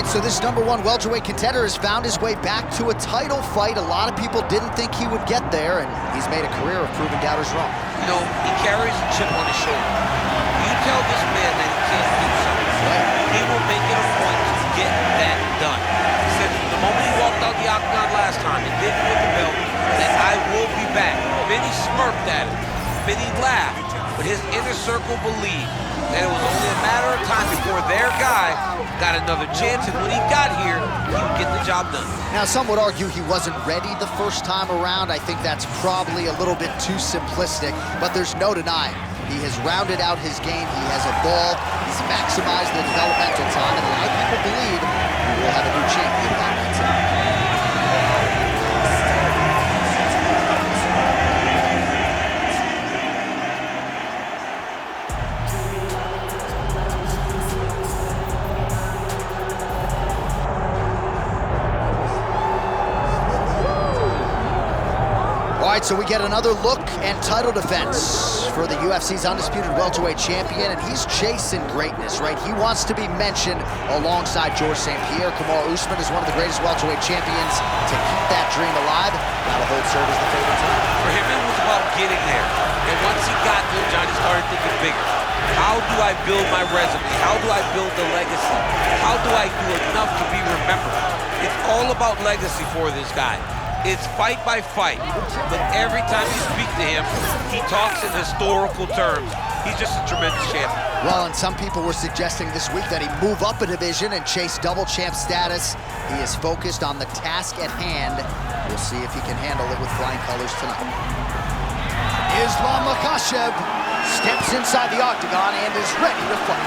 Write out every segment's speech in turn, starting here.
right, so this #1 welterweight contender has found his way back to a title fight. A lot of people didn't think he would get there, and he's made a career of proving doubters wrong. You know, he carries a chip on his shoulder. You tell this man that he can't do something, he will make it a point to get that done. He said the moment he walked out the octagon last time and didn't win the belt, that I will be back. Many smirked at him, many laughed, but his inner circle believed that it was only a matter of time before their guy got another chance, and when he got here, he would get the job done. Now, some would argue he wasn't ready the first time around. I think that's probably a little bit too simplistic, but there's no denying. He has rounded out his game, he has evolved, he's maximized the developmental time, and a lot of people believe we will have a new champion by that time. All right, so we get another look and title defense for the UFC's undisputed welterweight champion, and he's chasing greatness, right? He wants to be mentioned alongside Georges St. Pierre. Kamaru Usman is one of the greatest welterweight champions to keep that dream alive. Now to hold serve as the favorite team. For him, it was about getting there. And once he got there, Johnny started thinking bigger. How do I build my resume? How do I build the legacy? How do I do enough to be remembered? It's all about legacy for this guy. It's fight by fight, but every time you speak to him, he talks in historical terms. He's just a tremendous champion. Well, and some people were suggesting this week that he move up a division and chase double champ status. He is focused on the task at hand. We'll see if he can handle it with flying colors tonight. Mackhachev steps inside the octagon and is ready to fight.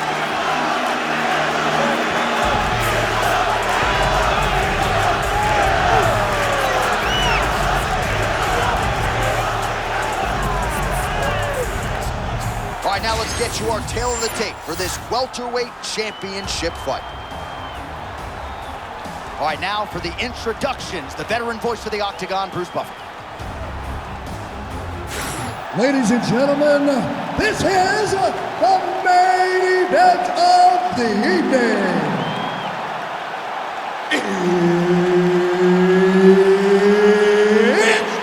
All right, now let's get you our tail of the tape for this welterweight championship fight. All right, now for the introductions, the veteran voice of the octagon, Bruce Buffer. Ladies and gentlemen, this is the main event of the evening. It's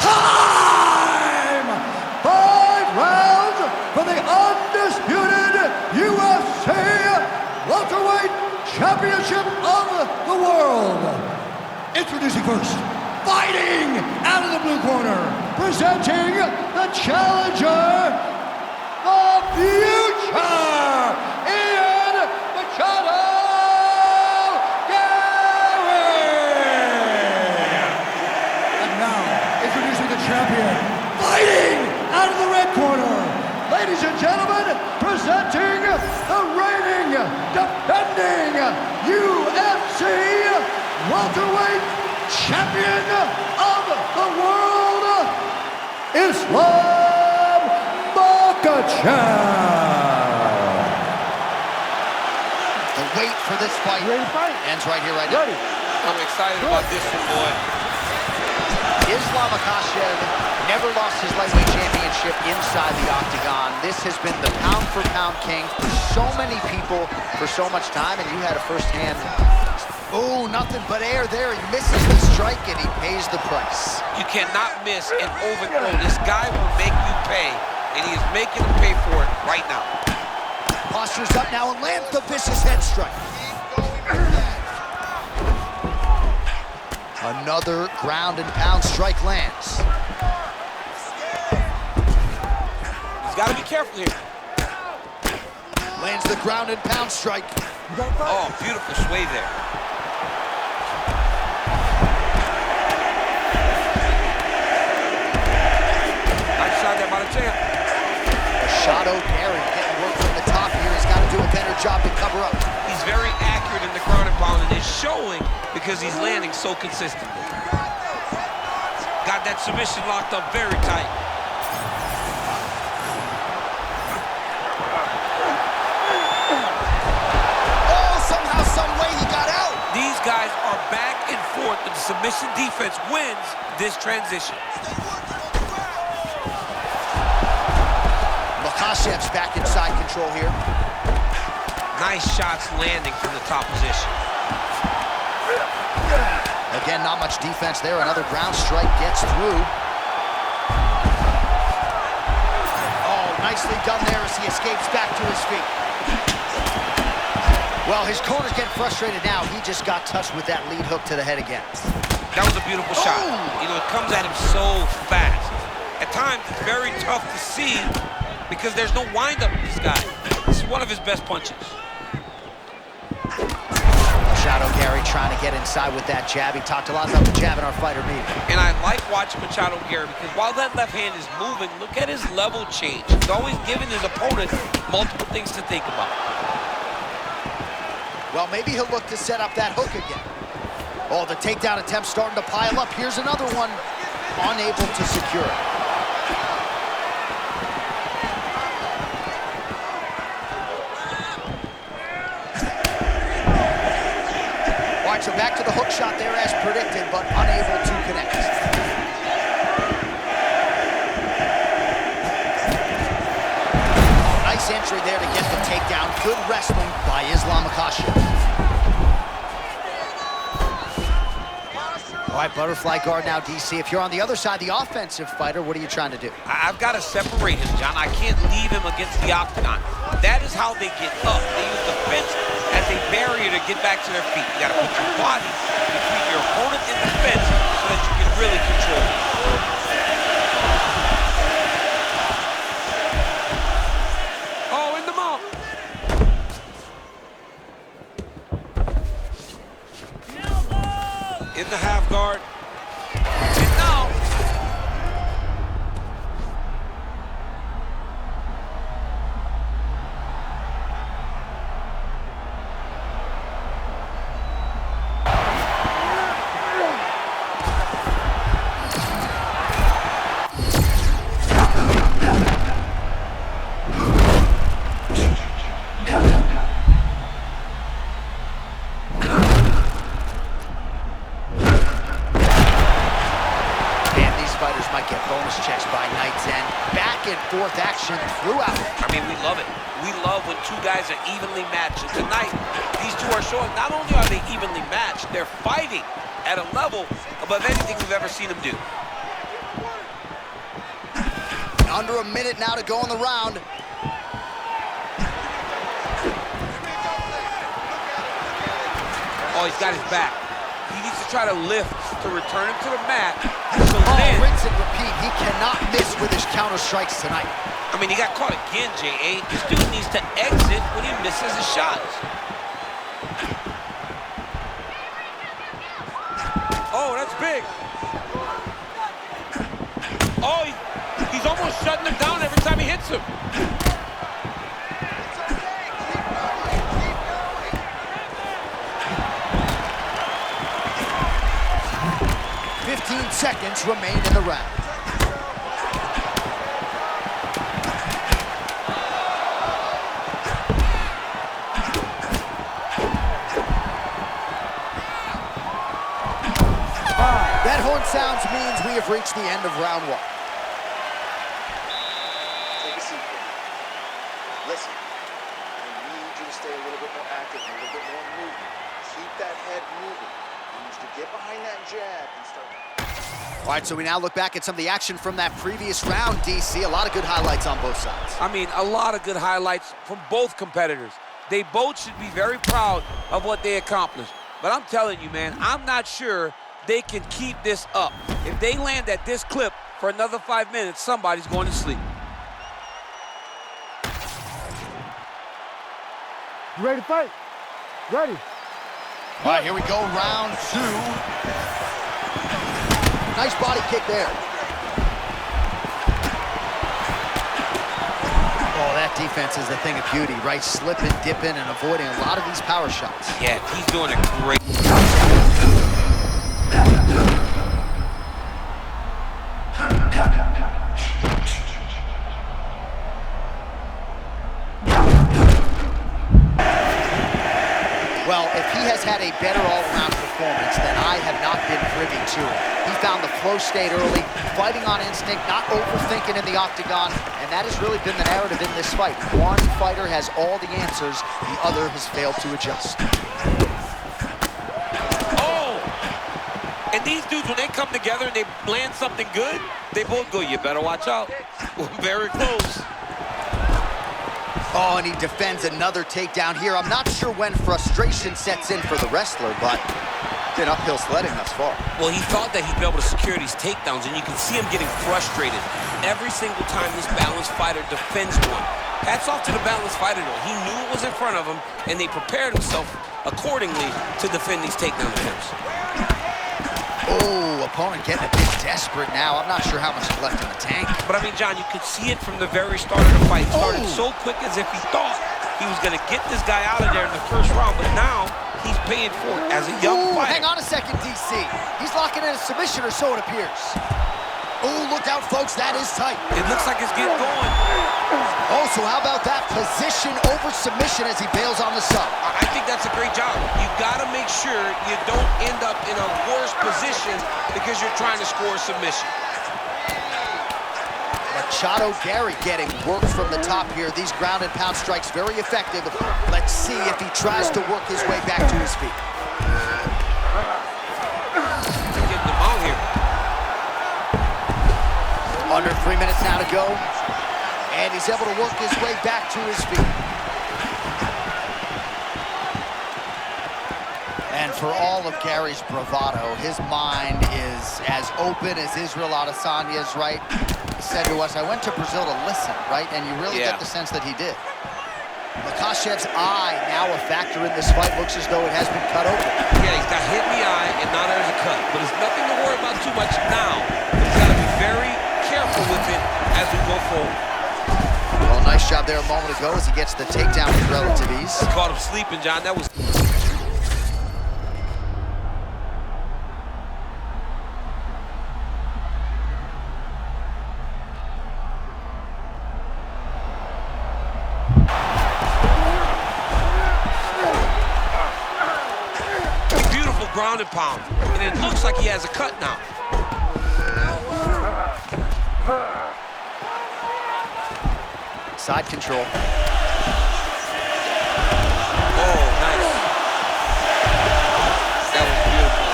time! 5 rounds for the undisputed UFC welterweight championship of the world. Introducing first, fighting out of the blue corner, presenting the challenger, the future, Ian Machado Garry. And now, introducing the champion, fighting out of the red corner, ladies and gentlemen, presenting the reigning, defending UFC welterweight champion of the world, Islam Mackhachev. The wait for this fight ends right here, right now. I'm excited about this one, boy. Islam Mackhachev never lost his lightweight championship inside the octagon. This has been the pound-for-pound king for so many people for so much time, and you had a first-hand. Oh, nothing but air there. He misses the strike, and he pays the price. You cannot miss and overthrow. This guy will make you pay, and he is making him pay for it right now. Postures up now and lands the vicious head strike. Another ground and pound strike lands. He's got to be careful here. Lands the ground and pound strike. Oh, beautiful sway there. Nice shot there by the champ. Machado Garry getting work from the top here. He's got to do a better job to cover up. He's very accurate in the ground and pound, and it's showing because he's landing so consistently. Got that submission locked up very tight. Oh, somehow, some way he got out. These guys are back and forth, and the submission defense wins this transition. Makhachev's back inside control here. Nice shots landing from the top position. Again, not much defense there. Another ground strike gets through. Oh, nicely done there as he escapes back to his feet. Well, his corner's getting frustrated now. He just got touched with that lead hook to the head again. That was a beautiful shot. You know, it comes at him so fast. At times, it's very tough to see because there's no wind-up with this guy. This is one of his best punches. Machado Garry trying to get inside with that jab. He talked a lot about the jab in our fighter meeting. And I like watching Machado Garry because while that left hand is moving, look at his level change. He's always giving his opponent multiple things to think about. Well, maybe he'll look to set up that hook again. Oh, the takedown attempt starting to pile up. Here's another one. Unable to secure it. All right, so back to the hook shot there as predicted, but unable to connect. Nice entry there to get the takedown. Good wrestling by Mackhachev. All right, butterfly guard now, DC. If you're on the other side, the offensive fighter, what are you trying to do? I've got to separate him, John. I can't leave him against the octagon. That is how they get up. They use the fence as a barrier to get back to their feet. You got to put your body between your opponent and the fence so that you can really control it. Oh, in the mouth. In the half guard. And now. Might get bonus checks by night's end. Back and forth action throughout. I mean, we love it. We love when two guys are evenly matched. And tonight, these two are showing not only are they evenly matched, they're fighting at a level above anything we've ever seen them do. Under a minute now to go in the round. Oh, he's got his back. He needs to try to lift to return him to the mat. So rinse and repeat. He cannot miss with his counter strikes tonight. I mean, he got caught again, J.A. This dude needs to exit when he misses his shots. Oh, that's big. Oh, he's almost shutting him down every time he hits him. 15 seconds remain in the round. That horn sounds means we have reached the end of round one. Take a seat, kid. Listen, I need you to stay a little bit more active, a little bit more moving. Keep that head moving. You need to get behind that jab and start. All right, so we now look back at some of the action from that previous round, DC. A lot of good highlights on both sides. I mean, a lot of good highlights from both competitors. They both should be very proud of what they accomplished. But I'm telling you, man, I'm not sure they can keep this up. If they land at this clip for another 5 minutes, somebody's going to sleep. You ready to fight? Ready. All right, here we go, round two. Nice body kick there. Oh, that defense is a thing of beauty, right? Slipping, dipping, and avoiding a lot of these power shots. Yeah, he's doing a great Well, if he has had a better all-around performance, then I have not been privy to it. He found the flow state early, fighting on instinct, not overthinking in the octagon, and that has really been the narrative in this fight. One fighter has all the answers, the other has failed to adjust. Oh! And these dudes, when they come together and they land something good, they both go, you better watch out. Very close. Oh, and he defends another takedown here. I'm not sure when frustration sets in for the wrestler, but been uphill sledding thus far. Well, he thought that he'd be able to secure these takedowns, and you can see him getting frustrated every single time this balanced fighter defends one. Hats off to the balanced fighter, though. He knew it was in front of him, and they prepared himself accordingly to defend these takedown attempts. Oh, opponent getting a bit desperate now. I'm not sure how much is left in the tank. But, I mean, John, you could see it from the very start of the fight. It started so quick as if he thought he was going to get this guy out of there in the first round, but now he's paying for it as a young fighter. Hang on a second, DC. He's locking in a submission, or so it appears. Oh, look out, folks. That is tight. It looks like it's getting going. Oh, so how about that position over submission as he bails on the sub? I think that's a great job. You got to make sure you don't end up in a worse position because you're trying to score a submission. Garry getting work from the top here. These ground and pound strikes very effective. Let's see if he tries to work his way back to his feet. Getting them out here. Under 3 minutes now to go. And he's able to work his way back to his feet. And for all of Garry's bravado, his mind is as open as Israel Adesanya's, right? He said to us, I went to Brazil to listen, right? And you really get the sense that he did. Mackachev's eye now a factor in this fight. Looks as though it has been cut open. Yeah, he's got hit in the eye, and now there's a cut. But it's nothing to worry about too much now. But he's got to be very careful with it as we go forward. Well, nice job there a moment ago as he gets the takedown with relative ease. Caught him sleeping, John. That was... ground and pound, and it looks like he has a cut now. Side control. Oh, nice. That was beautiful.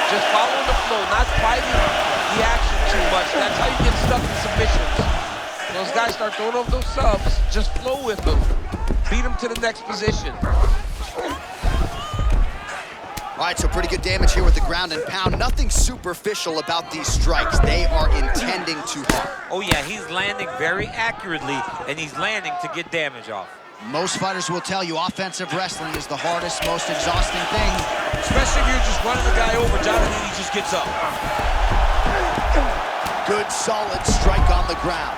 Just following the flow, not fighting the action too much. That's how you get stuck in submissions. When those guys start throwing over those subs, just flow with them. Beat them to the next position. All right, so pretty good damage here with the ground and pound. Nothing superficial about these strikes. They are intending to harm. Oh, yeah, he's landing very accurately, and he's landing to get damage off. Most fighters will tell you offensive wrestling is the hardest, most exhausting thing. Especially if you're just running the guy over, John, and then he just gets up. Good, solid strike on the ground.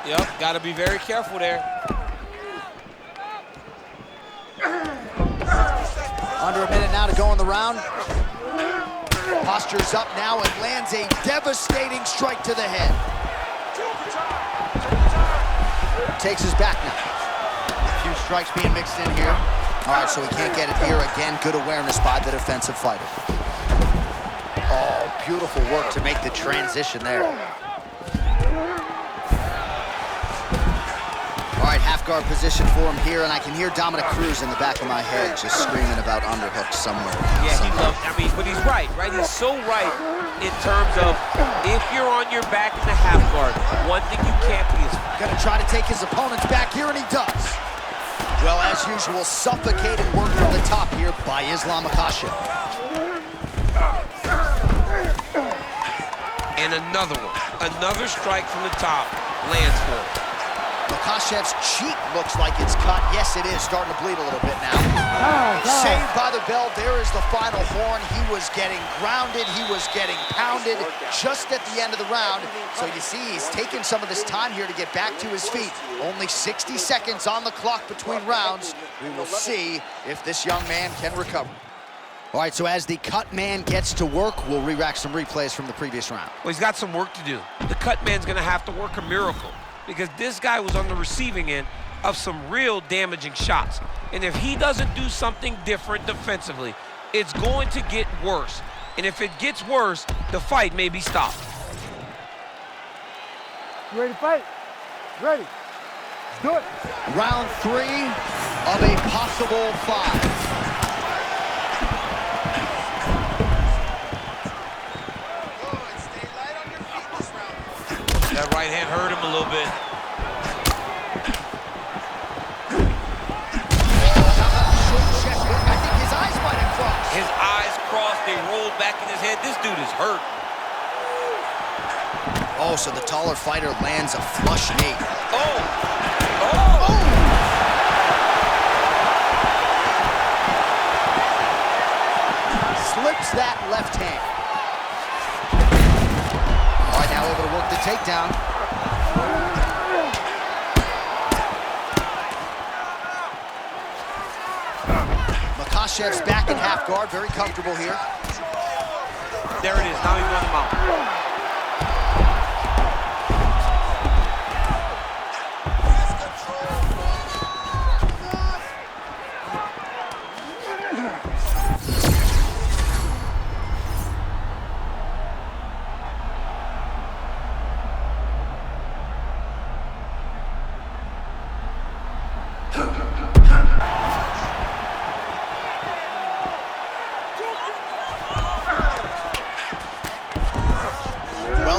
Yep, got to be very careful there. Under a minute now to go in the round. Postures up now and lands a devastating strike to the head. Takes his back now. A few strikes being mixed in here. All right, so he can't get it here again. Good awareness by the defensive fighter. Oh, beautiful work to make the transition there. All right, half guard position for him here, and I can hear Dominic Cruz in the back of my head just screaming about underhooks somewhere. Yeah, he loves, I mean, but he's right? He's so right in terms of if you're on your back in the half guard, one thing you can't be is gonna try to take his opponent's back here, and he does. Well, as usual, suffocated work from the top here by Islam Mackhachev. And another one, another strike from the top lands for him. Mackachev's cheek looks like it's cut. Yes, it is. Starting to bleed a little bit now. Saved by the bell. There is the final horn. He was getting grounded. He was getting pounded just at the end of the round. So you see, he's taking some of this time here to get back to his feet. Only 60 seconds on the clock between rounds. We will see if this young man can recover. All right, so as the cut man gets to work, we'll re-rack some replays from the previous round. Well, he's got some work to do. The cut man's going to have to work a miracle, because this guy was on the receiving end of some real damaging shots. And if he doesn't do something different defensively, it's going to get worse. And if it gets worse, the fight may be stopped. You ready to fight? Ready. Let's do it. Round 3 of a possible 5. That right hand hurt him a little bit. I think his eyes might have crossed. His eyes crossed, they rolled back in his head. This dude is hurt. Oh, so the taller fighter lands a flush knee. Oh! Oh! Slips that left hand. All right, now able to work the takedown. Mackachev's back in half guard, very comfortable here. There it is, now he's on the mount.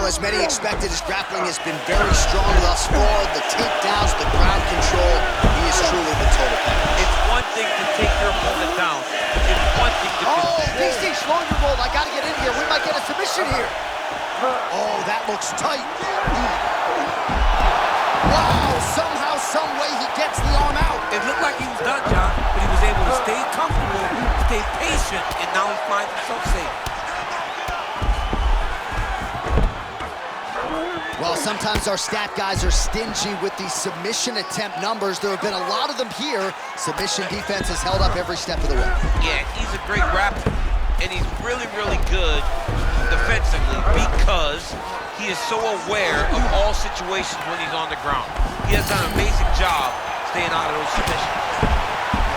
As many expected, his grappling has been very strong thus far. The takedowns, the ground control, he is truly the total package. It's one thing to take your opponent down. It's one thing to... Oh, BC, slow your roll. I gotta get in here. We might get a submission here. Oh, that looks tight. Wow, somehow, some way he gets the arm out. It looked like he was done, John, but he was able to stay comfortable, stay patient, and now he finds himself safe. Well, sometimes our stat guys are stingy with these submission attempt numbers. There have been a lot of them here. Submission defense has held up every step of the way. Yeah, he's a great grappler, and he's really, really good defensively because he is so aware of all situations when he's on the ground. He has done an amazing job staying out of those submissions.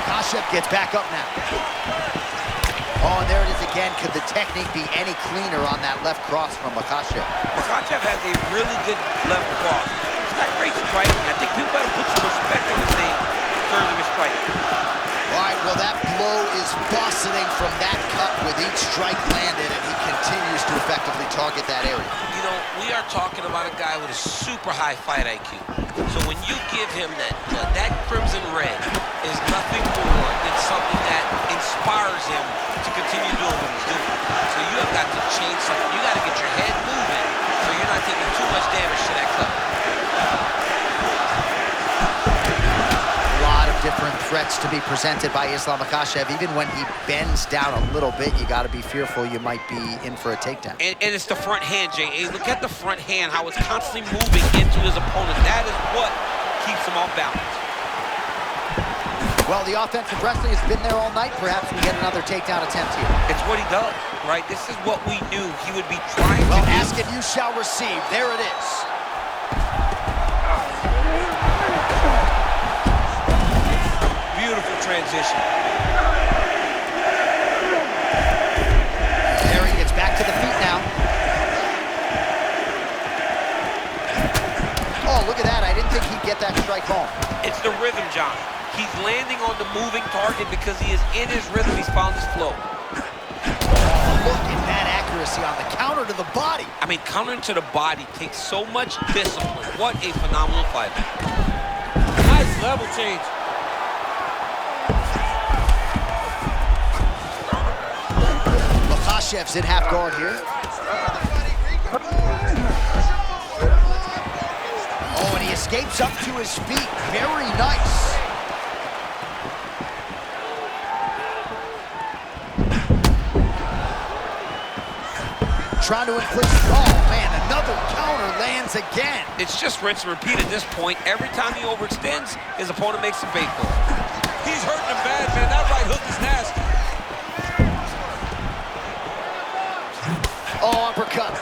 Mackhachev gets back up now. Oh, and there it is again. Could the technique be any cleaner on that left cross from Mackhachev? Mackhachev has a really good left cross. It's not great striking. I think people better put some respect on his name further his striking. All right, well, that blow is bussing from that cut with each strike landed, and he continues to effectively target that area. You know, we are talking about a guy with a super high fight IQ. So when you give him that crimson red is nothing more than something that inspires him to continue doing what he's doing. So you have got to change something. You got to get your head moving so you're not taking too much damage to that cut. A lot of different threats to be presented by Islam Mackhachev. Even when he bends down a little bit, you got to be fearful you might be in for a takedown. And it's the front hand, Jay. Hey, look at the front hand, how it's constantly moving into his opponent. That is what keeps him off balance. Well, the offensive wrestling has been there all night. Perhaps we get another takedown attempt here. It's what he does, right? This is what we knew he would be trying to do. Well, ask and you shall receive. There it is. Beautiful transition. There he gets back to the feet now. Oh, look at that. I didn't think he'd get that strike home. It's the rhythm, John. He's landing on the moving target because he is in his rhythm. He's found his flow. Look at that accuracy on the counter to the body. I mean, countering to the body takes so much discipline. What a phenomenal fighter. Nice level change. Mackachev's in half guard here. Oh, and he escapes up to his feet. Very nice. Trying to inflict, oh man, another counter lands again. It's just rinse and repeat at this point. Every time he overextends, his opponent makes him pay for it. He's hurting him bad, man. That right hook is nasty. Oh, uppercut.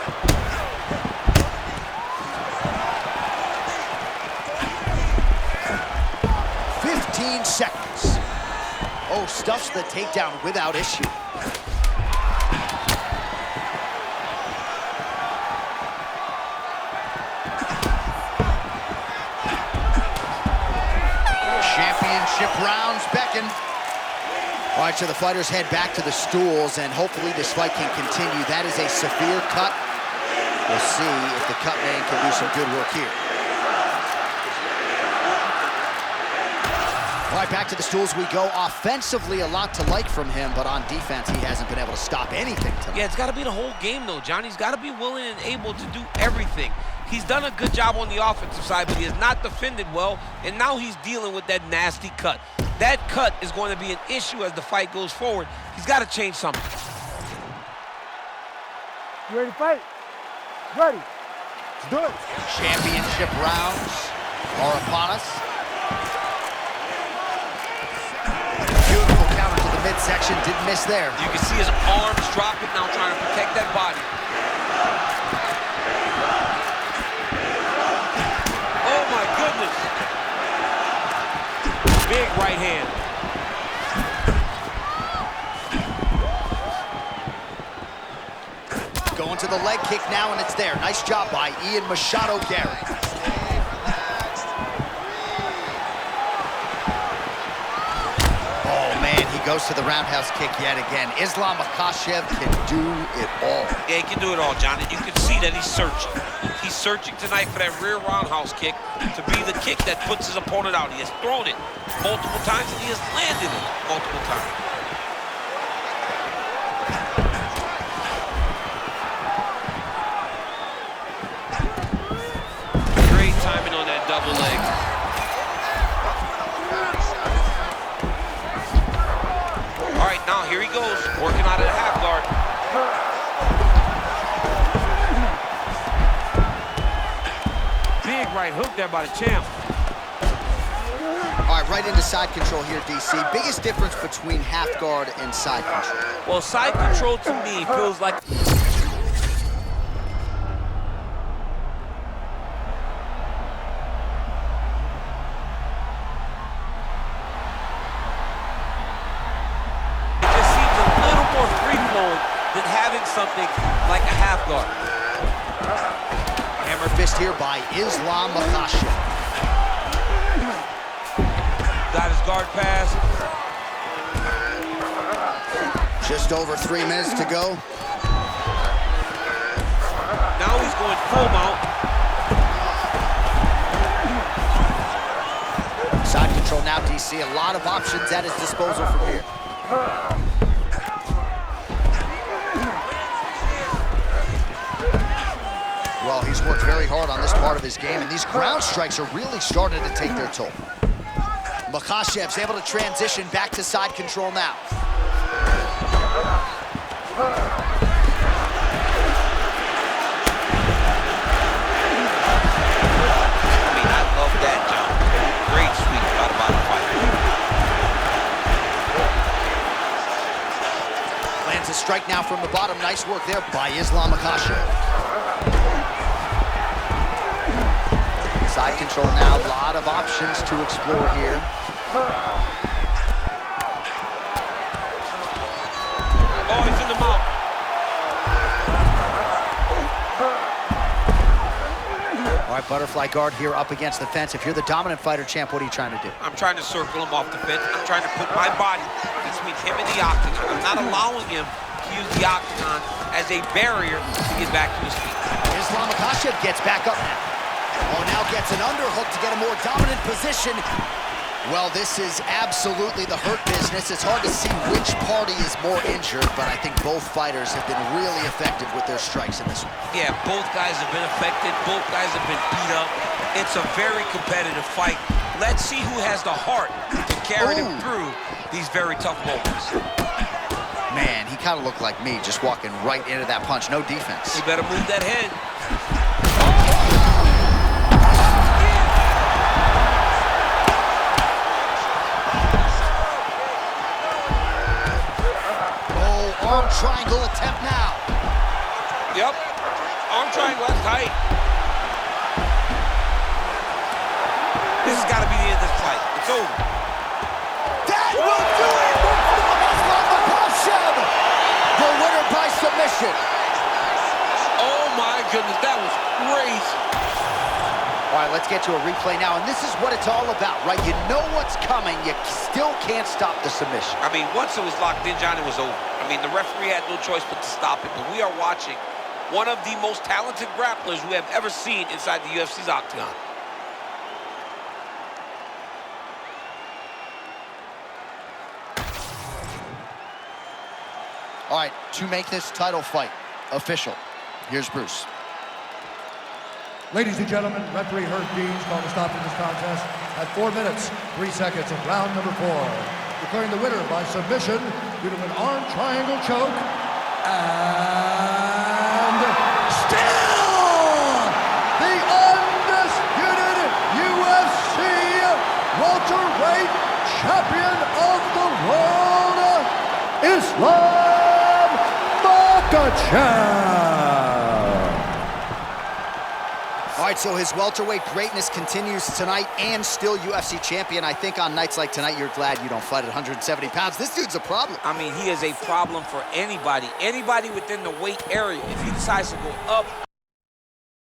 Seconds. Oh, stuffs the takedown without issue. Championship rounds beckon. All right, so the fighters head back to the stools, and hopefully this fight can continue. That is a severe cut. We'll see if the cut man can do some good work here. All right, back to the stools we go. Offensively, a lot to like from him, but on defense, he hasn't been able to stop anything tonight. Yeah, it's got to be the whole game, though, John. He's got to be willing and able to do everything. He's done a good job on the offensive side, but he has not defended well, and now he's dealing with that nasty cut. That cut is going to be an issue as the fight goes forward. He's got to change something. You ready to fight? Ready. Let's do it. Championship rounds are upon us. Beautiful counter to the midsection. Didn't miss there. You can see his arms dropping now, trying to protect that body. Oh, my goodness. Big right hand. Going to the leg kick now, and it's there. Nice job by Ian Machado Garry. Oh, man, he goes to the roundhouse kick yet again. Mackhachev can do it all. Yeah, he can do it all, John, and you can see that he's searching. He's searching tonight for that rear roundhouse kick to be the kick that puts his opponent out. He has thrown it multiple times, and he has landed it multiple times. Timing on that double leg. All right, now here he goes, working out of the half guard. Big right hook there by the champ. All right, right into side control here, DC. Biggest difference between half guard and side control? Well, side control to me feels like than having something like a half guard. Hammer fist here by Mackhachev. Got his guard pass. Just over 3 minutes to go. Now he's going full mount. Side control now, DC. A lot of options at his disposal from here. Well, he's worked very hard on this part of his game, and these ground strikes are really starting to take their toll. Makhachev's able to transition back to side control now. I mean, I love that, John. Great sweep out of bottom fight. Lands a strike now from the bottom. Nice work there by Mackhachev. Side control now, a lot of options to explore here. Oh, he's in the mouth. All right, butterfly guard here up against the fence. If you're the dominant fighter, champ, what are you trying to do? I'm trying to circle him off the fence. I'm trying to put my body between him and the octagon. I'm not allowing him to use the octagon as a barrier to get back to his feet. Mackhachev gets back up now. Oh, now gets an underhook to get a more dominant position. Well, this is absolutely the hurt business. It's hard to see which party is more injured, but I think both fighters have been really effective with their strikes in this one. Yeah, both guys have been affected. Both guys have been beat up. It's a very competitive fight. Let's see who has the heart to carry them through these very tough moments. Man, he kind of looked like me, just walking right into that punch. No defense. You better move that head. Arm triangle attempt now. Yep. Arm triangle, that's tight. This has got to be the end of this fight. It's over. That will do it! Mackhachev, the winner by submission. Oh my goodness, that was crazy. All right, let's get to a replay now, and this is what it's all about, right? You know what's coming, you still can't stop the submission. I mean, once it was locked in, John, it was over. I mean, the referee had no choice but to stop it, but we are watching one of the most talented grapplers we have ever seen inside the UFC's octagon. All right, to make this title fight official, here's Bruce. Ladies and gentlemen, referee Herb Dean's called to stop in this contest at 4 minutes, 3 seconds of round number 4. Declaring the winner by submission due to an arm triangle choke. And still the undisputed UFC welterweight champion of the world, Islam Mackhachev. All right, so his welterweight greatness continues tonight, and still UFC champion. I think on nights like tonight, you're glad you don't fight at 170 pounds. This dude's a problem. I mean, he is a problem for anybody within the weight area. If he decides to go up